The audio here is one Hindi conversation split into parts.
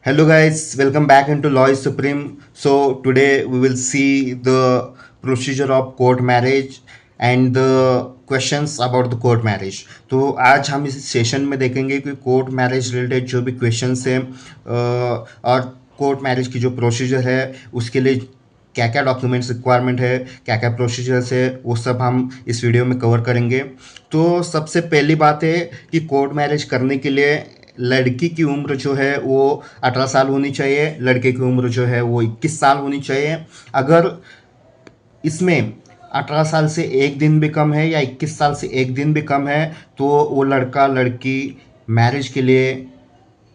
Hello guys, welcome back into Law is Supreme. So today we will see the procedure of court marriage and the questions about the court marriage. तो आज हम इस सेशन में देखेंगे कि कोर्ट मैरिज रिलेटेड जो भी क्वेश्चंस हैं और कोर्ट मैरिज की जो प्रोसीजर है उसके लिए क्या क्या डॉक्यूमेंट्स रिक्वायरमेंट है, क्या क्या प्रोसीजर्स है, वो सब हम इस वीडियो में कवर करेंगे। तो सबसे पहली बात है कि कोर्ट मैरिज करने के लिए लड़की की उम्र जो है वो 18 साल होनी चाहिए, लड़के की उम्र जो है वो 21 साल होनी चाहिए। अगर इसमें 18 साल से एक दिन भी कम है या 21 साल से एक दिन भी कम है तो वो लड़का लड़की मैरिज के लिए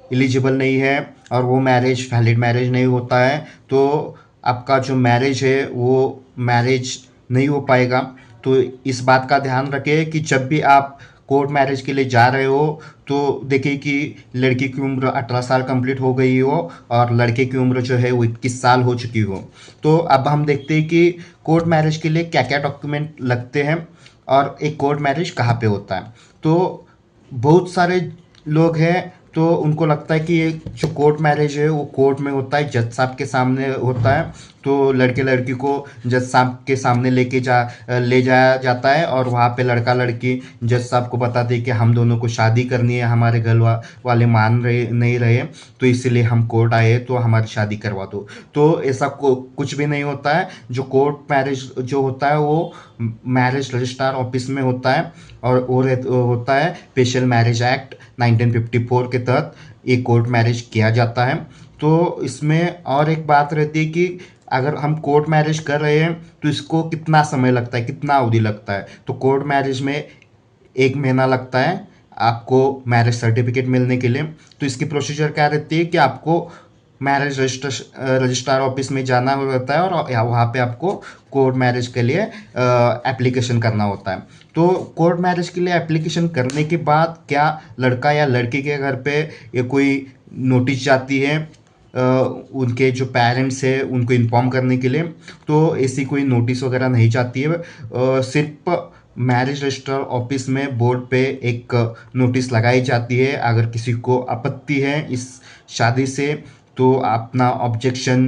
एलिजिबल नहीं है और वो मैरिज वैलिड मैरिज नहीं होता है। तो आपका जो मैरिज है वो मैरिज नहीं हो पाएगा। तो इस बात का ध्यान रखें कि जब भी आप कोर्ट मैरिज के लिए जा रहे हो तो देखिए कि लड़की की उम्र 18 साल कंप्लीट हो गई हो और लड़के की उम्र जो है वो 21 साल हो चुकी हो। तो अब हम देखते हैं कि कोर्ट मैरिज के लिए क्या क्या डॉक्यूमेंट लगते हैं और एक कोर्ट मैरिज कहाँ पे होता है। तो बहुत सारे लोग हैं तो उनको लगता है कि ये जो कोर्ट मैरिज है वो कोर्ट में होता है, जज साहब के सामने होता है। तो लड़के लड़की को जज साहब के सामने ले जाया जाता है और वहाँ पे लड़का लड़की जज साहब को बताते हैं कि हम दोनों को शादी करनी है, हमारे वाले मान रहे नहीं रहे तो इसीलिए हम कोर्ट आए तो हमारी शादी करवा दो। तो ऐसा कुछ भी नहीं होता है। जो कोर्ट मैरिज जो होता है वो मैरिज रजिस्ट्रार ऑफिस में होता है और वो होता है स्पेशल मैरिज एक्ट 1954 के तहत ये कोर्ट मैरिज किया जाता है। तो इसमें और एक बात रहती है कि अगर हम कोर्ट मैरिज कर रहे हैं तो इसको कितना समय लगता है, कितना अवधि लगता है। तो कोर्ट मैरिज में 1 महीना लगता है आपको मैरिज सर्टिफिकेट मिलने के लिए। तो इसकी प्रोसीजर क्या रहती है कि आपको मैरिज रजिस्ट्रार ऑफिस में जाना होता है और वहाँ पे आपको कोर्ट मैरिज के लिए एप्लीकेशन करना होता है। तो कोर्ट मैरिज के लिए एप्लीकेशन करने के बाद क्या लड़का या लड़की के घर पे ये कोई नोटिस जाती है उनके जो पेरेंट्स हैं उनको इन्फॉर्म करने के लिए। तो ऐसी कोई नोटिस वगैरह नहीं जाती है। सिर्फ मैरिज रजिस्ट्रार ऑफिस में बोर्ड पे एक नोटिस लगाई जाती है। अगर किसी को आपत्ति है इस शादी से तो अपना ऑब्जेक्शन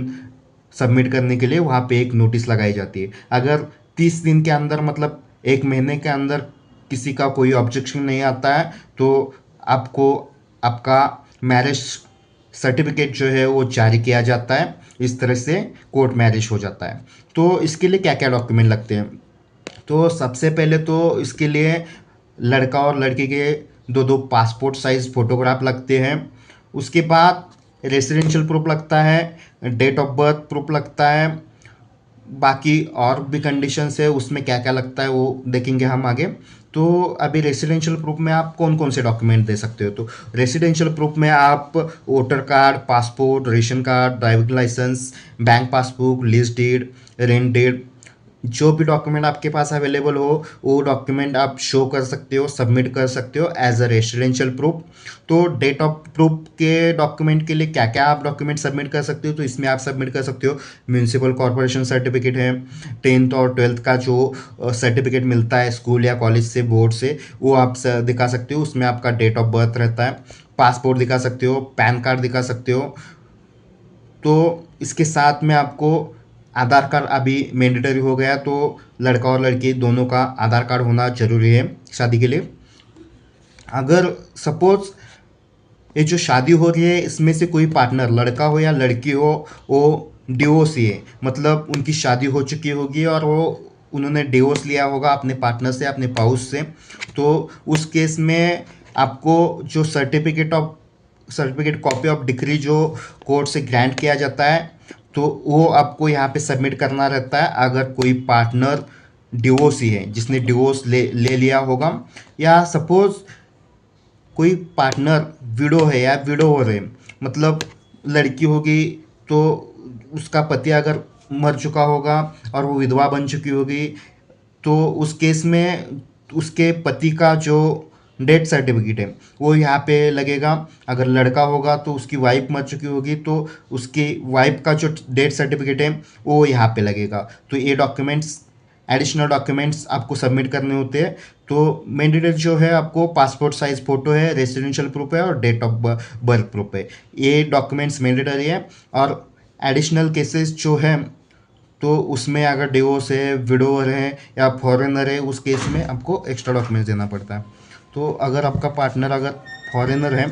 सबमिट करने के लिए वहाँ पे एक नोटिस लगाई जाती है। अगर 30 दिन के अंदर मतलब 1 महीने के अंदर किसी का कोई ऑब्जेक्शन नहीं आता है तो आपको आपका मैरिज सर्टिफिकेट जो है वो जारी किया जाता है। इस तरह से कोर्ट मैरिज हो जाता है। तो इसके लिए क्या क्या डॉक्यूमेंट लगते हैं। तो सबसे पहले तो इसके लिए लड़का और लड़की के दो दो पासपोर्ट साइज फोटोग्राफ लगते हैं। उसके बाद रेसिडेंशियल प्रूफ लगता है, डेट ऑफ बर्थ प्रूफ लगता है। बाकी और भी कंडीशंस है उसमें क्या क्या लगता है वो देखेंगे हम आगे। तो अभी रेसिडेंशियल प्रूफ में आप कौन कौन से डॉक्यूमेंट दे सकते हो। तो रेसिडेंशियल प्रूफ में आप voter card, passport, ration card, driving licence, bank passbook, lease deed, rent deed, जो भी डॉक्यूमेंट आपके पास अवेलेबल हो वो डॉक्यूमेंट आप शो कर सकते हो, सबमिट कर सकते हो एज अ रेसिडेंशियल प्रूफ। तो डेट ऑफ प्रूफ के डॉक्यूमेंट के लिए क्या क्या आप डॉक्यूमेंट सबमिट कर सकते हो। तो इसमें आप सबमिट कर सकते हो म्यूनसिपल कॉर्पोरेशन सर्टिफिकेट है, 10th और 12th का जो सर्टिफिकेट मिलता है स्कूल या कॉलेज से, बोर्ड से, वो आप दिखा सकते हो। उसमें आपका डेट ऑफ बर्थ रहता है। पासपोर्ट दिखा सकते हो, पैन कार्ड दिखा सकते हो। तो इसके साथ में आपको आधार कार्ड अभी मैंडेटरी हो गया। तो लड़का और लड़की दोनों का आधार कार्ड होना जरूरी है शादी के लिए। अगर सपोज ये जो शादी हो रही है इसमें से कोई पार्टनर लड़का हो या लड़की हो वो डिवोर्सी है, मतलब उनकी शादी हो चुकी होगी और वो उन्होंने डिवोर्स लिया होगा अपने पार्टनर से, अपने पाउस से। तो उस केस में आपको जो सर्टिफिकेट कॉपी ऑफ डिक्री जो कोर्ट से ग्रांट किया जाता है तो वो आपको यहाँ पे सबमिट करना रहता है। अगर कोई पार्टनर डिवोर्सी है जिसने डिवोर्स ले लिया होगा, या सपोज कोई पार्टनर विडो है या विडोवर है, मतलब लड़की होगी तो उसका पति अगर मर चुका होगा और वो विधवा बन चुकी होगी तो उस केस में उसके पति का जो डेथ सर्टिफिकेट है वो यहाँ पे लगेगा। अगर लड़का होगा तो उसकी वाइफ मर चुकी होगी तो उसकी वाइफ का जो डेथ सर्टिफिकेट है वो यहाँ पे लगेगा। तो ये डॉक्यूमेंट्स एडिशनल डॉक्यूमेंट्स आपको सबमिट करने होते हैं। तो मैंडेटरी जो है आपको पासपोर्ट साइज फ़ोटो है, रेजिडेंशियल प्रूफ है और डेट ऑफ बर्थ प्रूफ है, ये डॉक्यूमेंट्स मैंडेटरी है। और एडिशनल केसेस जो है तो उसमें अगर डिवोर्स है, विडोवर है या फॉरेनर है, उस केस में आपको एक्स्ट्रा डॉक्यूमेंट्स देना पड़ता है। तो अगर आपका पार्टनर अगर फॉरेनर है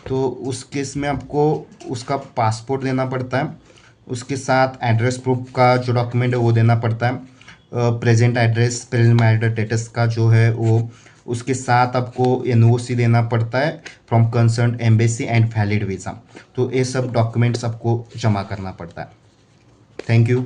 तो उस केस में आपको उसका पासपोर्ट देना पड़ता है, उसके साथ एड्रेस प्रूफ का जो डॉक्यूमेंट है वो देना पड़ता है, प्रेजेंट मैरिटल स्टेटस का जो है वो, उसके साथ आपको एनओसी देना पड़ता है from concern embassy and valid visa. तो ये सब डॉक्यूमेंट्स आपको जमा करना पड़ता है। Thank you.